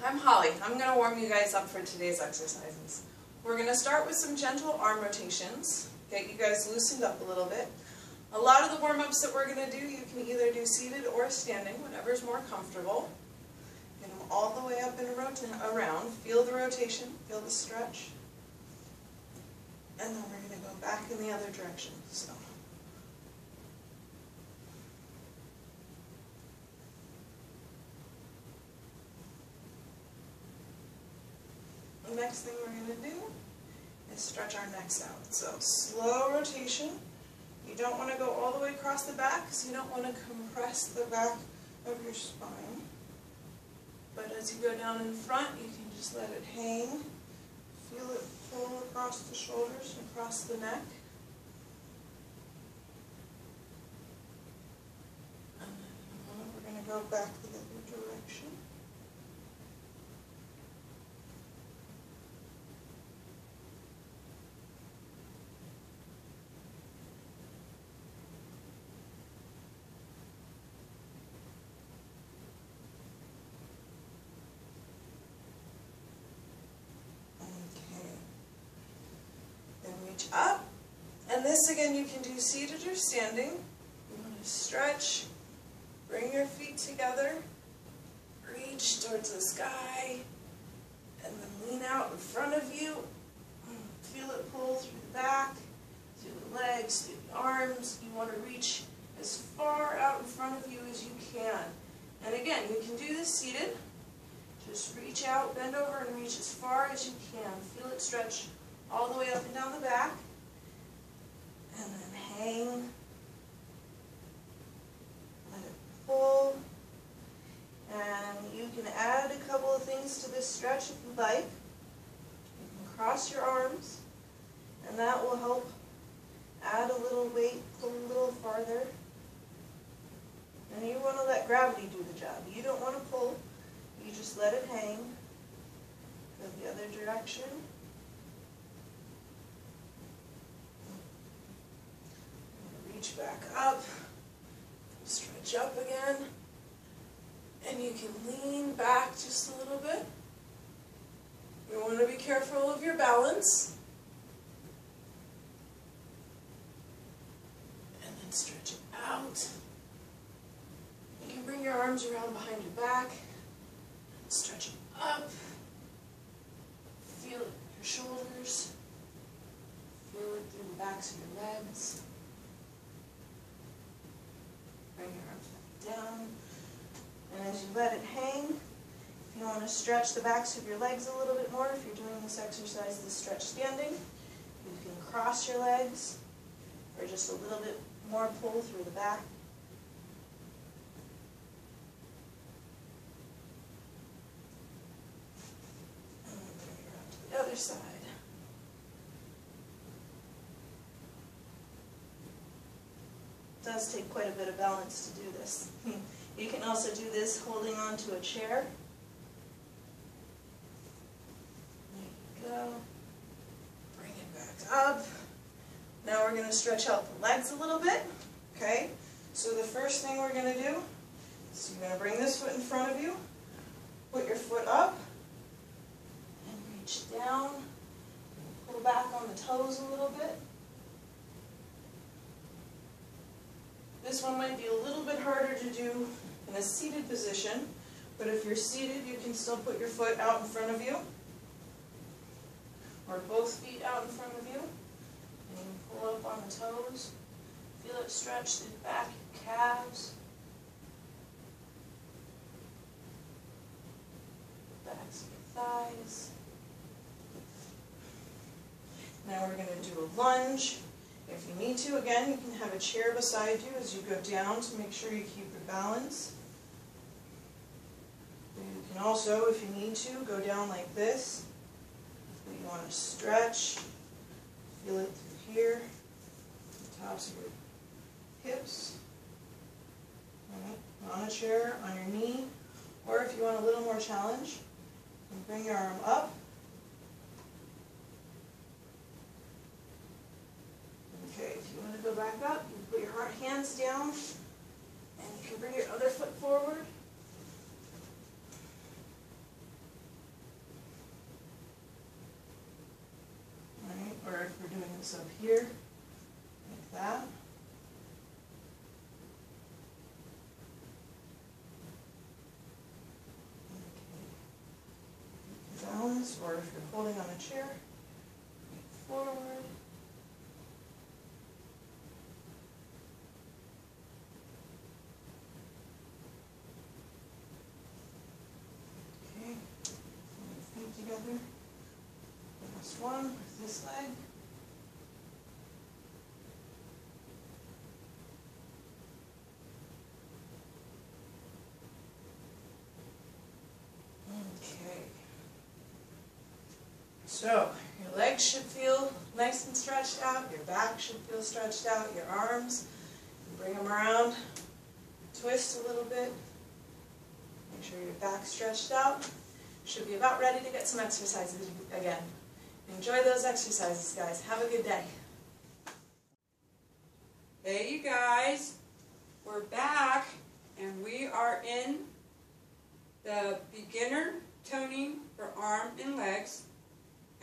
I'm Holly. I'm going to warm you guys up for today's exercises. We're going to start with some gentle arm rotations, get you guys loosened up a little bit. A lot of the warm-ups that we're going to do, you can either do seated or standing, whatever's more comfortable. Get them all the way up and around. Feel the rotation, feel the stretch. And then we're going to go back in the other direction. So. The next thing we're going to do is stretch our necks out. So slow rotation. You don't want to go all the way across the back because you don't want to compress the back of your spine. But as you go down in front, you can just let it hang. Feel it pull across the shoulders and across the neck. And then in a moment, we're going to go back the other direction. Reach up, and this again you can do seated or standing. You want to stretch, bring your feet together, reach towards the sky, and then lean out in front of you. Feel it pull through the back, through the legs, through the arms. You want to reach as far out in front of you as you can. And again, you can do this seated. Just reach out, bend over, and reach as far as you can. Feel it stretch all the way up and down the back, and then hang, let it pull, and you can add a couple of things to this stretch if you like. You can cross your arms, and that will help add a little weight, pull a little farther, and you want to let gravity do the job. You don't want to pull, you just let it hang. Go the other direction. Back up, stretch up again, and you can lean back just a little bit. You want to be careful of your balance, and then stretch it out. You can bring your arms around behind your back, and stretch it up. Feel it in your shoulders, feel it through the backs of your legs. Bring your arms back down, and as you let it hang, if you want to stretch the backs of your legs a little bit more, if you're doing this exercise, this stretch standing, you can cross your legs, or just a little bit more pull through the back. And then bring it around to the other side. It does take quite a bit of balance to do this. You can also do this holding onto a chair. There you go. Bring it back up. Now we're going to stretch out the legs a little bit. Okay? So the first thing we're going to do is you're going to bring this foot in front of you, put your foot up, and reach down. Pull back on the toes a little bit. This one might be a little bit harder to do in a seated position, but if you're seated, you can still put your foot out in front of you, or both feet out in front of you, and you can pull up on the toes. Feel it stretch through the back of your calves, backs of your thighs. Now we're going to do a lunge. If you need to, again, you can have a chair beside you as you go down to make sure you keep your balance. You can also, if you need to, go down like this. But you want to stretch, feel it through here, the tops of your hips. Right. On a chair, on your knee, or if you want a little more challenge, you can bring your arm up. Okay, if you want to go back up, you can put your hands down, and you can bring your other foot forward. this up here, like that. Okay. Balance, or if you're holding on a chair, forward. Okay, feet together. Last one with this leg. Okay. So, your legs should feel nice and stretched out, your back should feel stretched out, your arms, bring them around, twist a little bit, make sure your back's stretched out. Should be about ready to get some exercises again. Enjoy those exercises, guys. Have a good day. Hey you guys, we're back and we are in the beginner toning for arm and legs.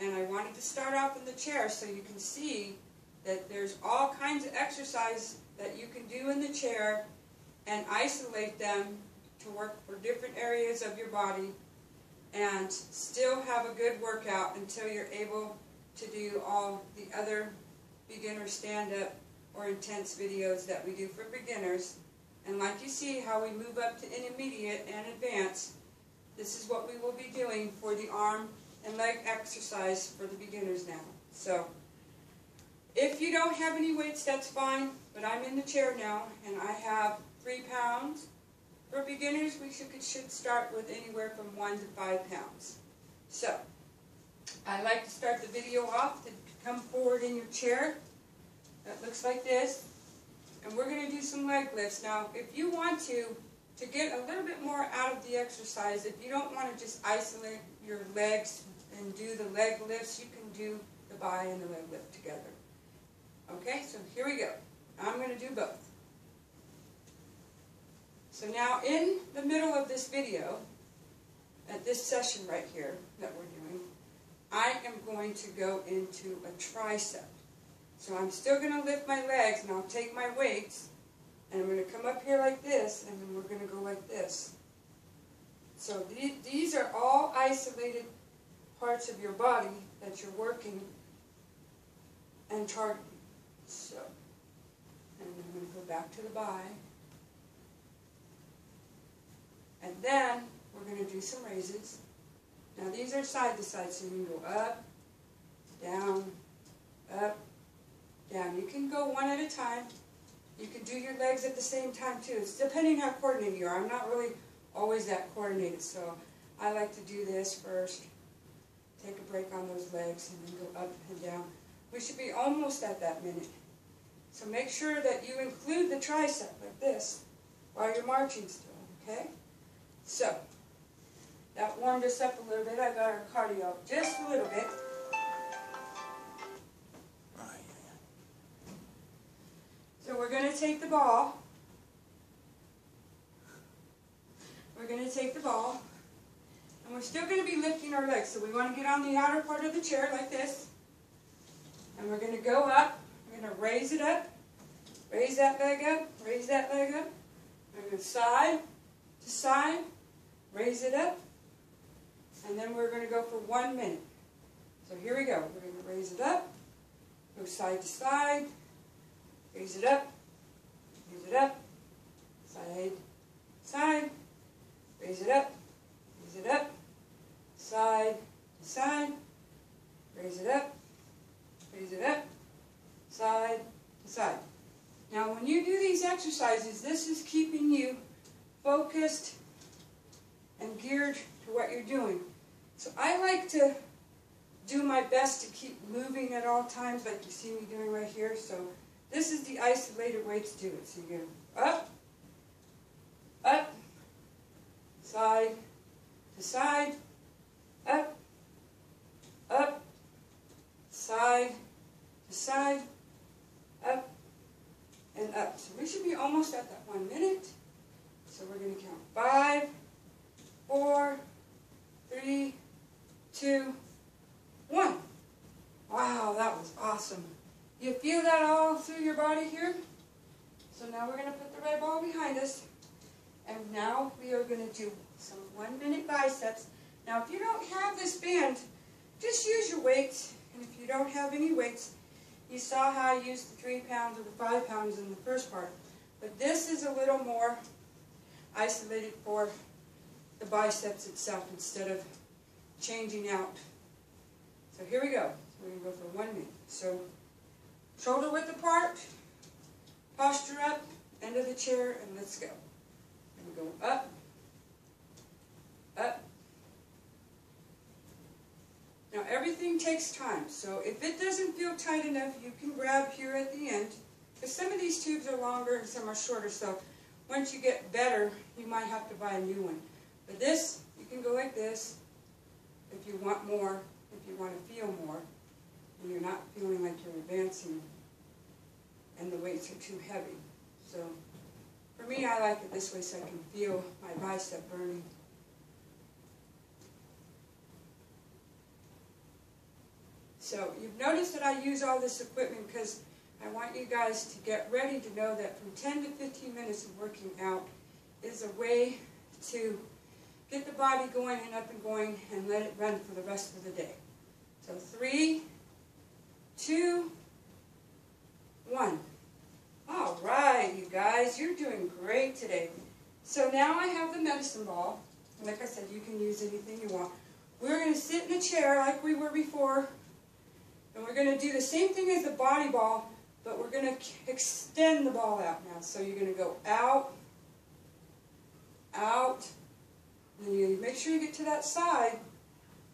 And I wanted to start off in the chair so you can see that there's all kinds of exercises that you can do in the chair and isolate them to work for different areas of your body and still have a good workout until you're able to do all the other beginner stand-up or intense videos that we do for beginners. And like you see how we move up to intermediate and advanced, this is what we will be doing for the arm and leg exercise for the beginners now. So, if you don't have any weights, that's fine, but I'm in the chair now, and I have 3 pounds. For beginners, we should start with anywhere from 1 to 5 pounds. So, I like to start the video off to come forward in your chair. That looks like this. And we're going to do some leg lifts. Now, if you want to get a little bit more out of the exercise, if you don't want to just isolate your legs and do the leg lifts, you can do the bi and the leg lift together. Okay, so here we go. I'm going to do both. So now in the middle of this video, at this session right here that we're doing, I am going to go into a tricep. So I'm still going to lift my legs, and I'll take my weights, and I'm going to come up here like this, and then we're going to go like this. So these are all isolated parts of your body that you're working and targeting. So, and I'm going to go back to the bi. And then we're going to do some raises. Now these are side to side, so you can go up, down, up, down. You can go one at a time. You can do your legs at the same time too. It's depending how coordinated you are. I'm not really always that coordinated, so I like to do this first. Take a break on those legs and then go up and down. We should be almost at that minute. So make sure that you include the tricep like this while you're marching still, okay? So, that warmed us up a little bit. I got our cardio just a little bit. So we're going to take the ball. We're going to take the ball. And we're still going to be lifting our legs. So we want to get on the outer part of the chair like this. And we're going to go up. We're going to raise it up. Raise that leg up. Raise that leg up. We're going to side to side. Raise it up. And then we're going to go for 1 minute. So here we go. We're going to raise it up. Go side to side. Raise it up. Raise it up. Side. Side. Raise it up. Raise it up. Side to side. Raise it up. Raise it up. Side to side. Now when you do these exercises, this is keeping you focused and geared to what you're doing. So I like to do my best to keep moving at all times like you see me doing right here. So this is the isolated way to do it. So you go up, up, side to side, up, up, side to side, up, and up. So we should be almost at that 1 minute. So we're going to count 5, 4, 3, 2, 1. Wow, that was awesome. behind us. And now we are going to do some 1-minute biceps. Now if you don't have this band, just use your weights. And if you don't have any weights, you saw how I used the 3 pounds or the 5 pounds in the first part. But this is a little more isolated for the biceps itself instead of changing out. So here we go. We're going to go for 1 minute. So shoulder width apart, posture up, end of the chair, and let's go. And go up, up. Now everything takes time, so if it doesn't feel tight enough, you can grab here at the end, because some of these tubes are longer and some are shorter, so once you get better, you might have to buy a new one. But this, you can go like this if you want more, if you want to feel more, and you're not feeling like you're advancing and the weights are too heavy. So for me, I like it this way so I can feel my bicep burning. So you've noticed that I use all this equipment because I want you guys to get ready to know that from 10 to 15 minutes of working out is a way to get the body going and up and going and let it run for the rest of the day. So 3, 2, 1. All right, you guys, you're doing great today. So now I have the medicine ball. Like I said, you can use anything you want. We're going to sit in a chair like we were before. And we're going to do the same thing as the body ball, but we're going to extend the ball out now. So you're going to go out, out, and you make sure you get to that side.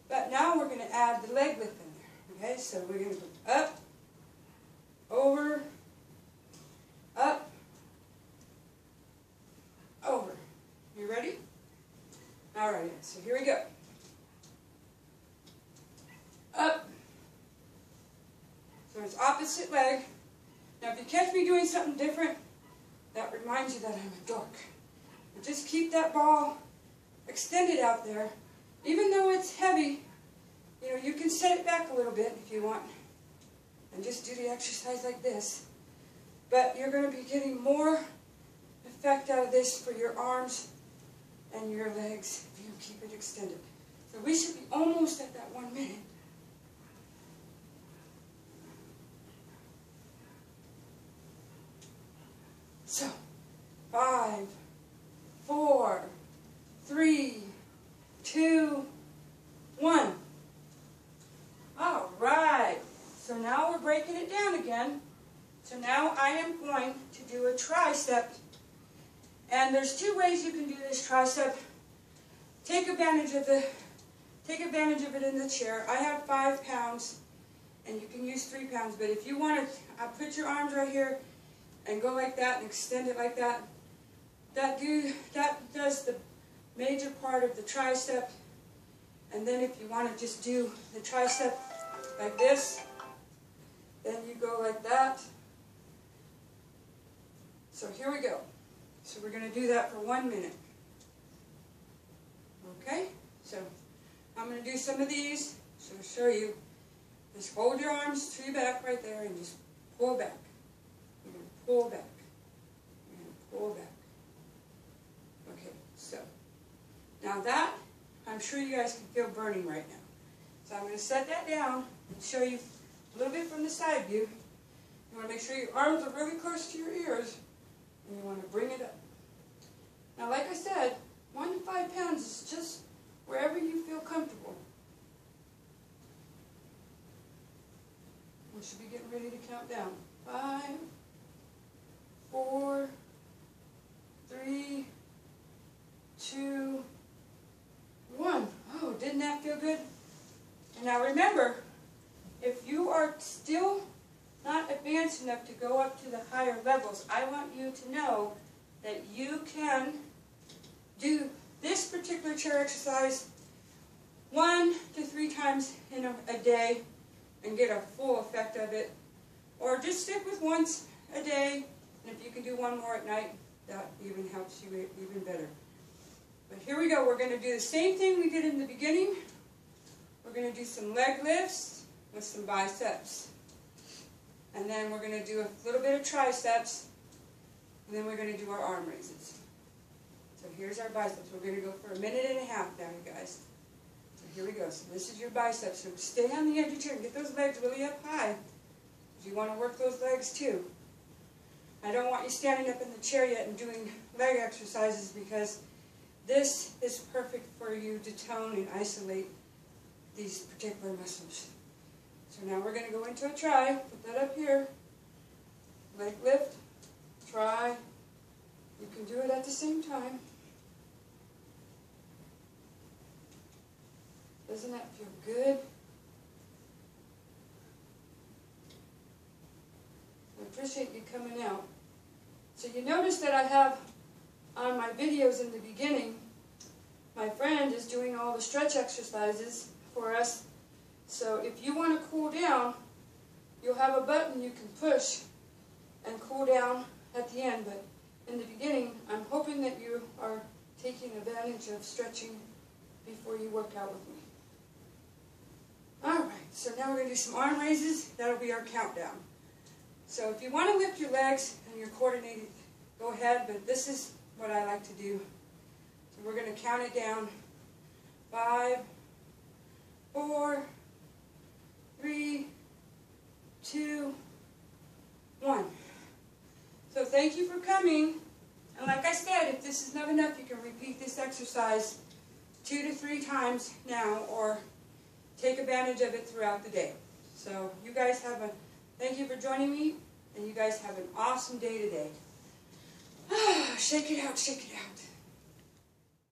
But now we're going to add the leg lift in there. Okay, so we're going to go up, over, up, over. You ready? All right, so here we go. Up. So it's opposite leg. Now if you catch me doing something different, that reminds you that I'm a dork. But just keep that ball extended out there. Even though it's heavy, you know, you can set it back a little bit if you want. And just do the exercise like this. But you're going to be getting more effect out of this for your arms and your legs if you keep it extended. So we should be almost at that 1 minute. So, 5, 4, 3, 2, 1. All right. So now we're breaking it down again. So now I am going to do a tricep. And there's 2 ways you can do this tricep. Take advantage of it in the chair. I have 5 pounds, and you can use 3 pounds. But if you want to, put your arms right here and go like that and extend it like that. That does the major part of the tricep. And then if you want to just do the tricep like this, then you go like that. So here we go. So we're going to do that for 1 minute. Okay? So I'm going to do some of these. So to show you, just hold your arms to your back right there and just pull back. You're going to pull back. You're going to pull back. Okay, so now that, I'm sure you guys can feel burning right now. So I'm going to set that down and show you a little bit from the side view. You want to make sure your arms are really close to your ears, and you want to bring it up. Now, like I said, 1 to 5 pounds is just wherever you feel comfortable. We should be getting ready to count down. 5, 4, 3, 2, 1. Oh, didn't that feel good? And now remember, if you are still not advanced enough to go up to the higher levels, I want you to know that you can do this particular chair exercise 1 to 3 times in a day and get a full effect of it. Or just stick with once a day, and if you can do 1 more at night, that even helps you even better. But here we go. We're going to do the same thing we did in the beginning. We're going to do some leg lifts with some biceps. And then we're going to do a little bit of triceps. And then we're going to do our arm raises. So here's our biceps. We're going to go for 1.5 minutes now, you guys. So here we go. So this is your biceps. So stay on the edge of your chair and get those legs really up high. You want to work those legs too. I don't want you standing up in the chair yet and doing leg exercises because this is perfect for you to tone and isolate these particular muscles. So now we're going to go into a try. Put that up here. Leg lift. Try. You can do it at the same time. Doesn't that feel good? I appreciate you coming out. So you notice that I have on my videos in the beginning, my friend is doing all the stretch exercises for us. So if you want to cool down, you'll have a button you can push and cool down at the end. But in the beginning, I'm hoping that you are taking advantage of stretching before you work out with me. Alright, so now we're going to do some arm raises. That'll be our countdown. So if you want to lift your legs and you're coordinated, go ahead, but this is what I like to do. So we're going to count it down. 5, 4, 3, 2, 1. So thank you for coming. And like I said, if this is not enough, you can repeat this exercise 2 to 3 times now, or take advantage of it throughout the day. So you guys thank you for joining me, and you guys have an awesome day today. Shake it out, shake it out.